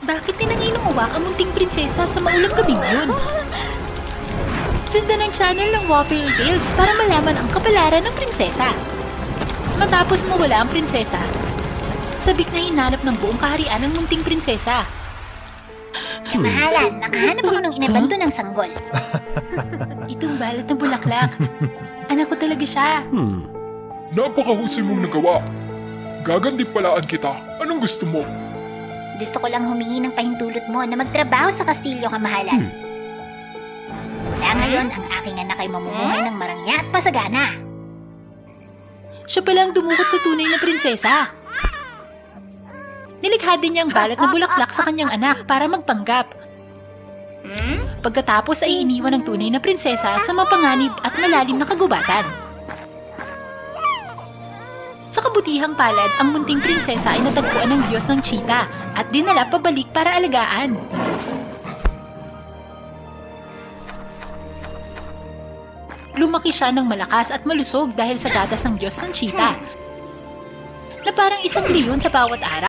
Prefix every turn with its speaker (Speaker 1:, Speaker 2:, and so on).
Speaker 1: Bakit ninanginuwak ang munting prinsesa sa maulang gabing yun? Sundan ang channel ng Wow Fairy Tales para malaman ang kapalaran ng prinsesa. Matapos mawala ang prinsesa, sabik na hinanap ng buong kaharian ng munting prinsesa.
Speaker 2: Kamahalan, nakahanap ako ng inabanto ng sanggol.
Speaker 1: Itong balat na bulaklak. Anak ko talaga siya.
Speaker 3: Napakahusay mong nagawa. Gagandimpalaan kita. Anong gusto mo?
Speaker 2: Gusto ko lang humingi ng pahintulot mo na magtrabaho sa kastilyo, kamahalan. Mula ngayon, ang aking anak ay mamumuhay ng marangya at pasagana.
Speaker 1: Siya palang dumukot sa tunay na prinsesa. Nilikha din niya ang balat na bulaklak sa kanyang anak para magpanggap. Pagkatapos ay iniwan ng tunay na prinsesa sa mapanganib at malalim na kagubatan. Sa kabutihang palad, ang munting prinsesa ay natagpuan ng Diyos ng Cheetah at dinala pabalik para alagaan. Lumaki siya ng malakas at malusog dahil sa gatas ng Diyos ng Cheetah, na parang isang leon sa bawat araw.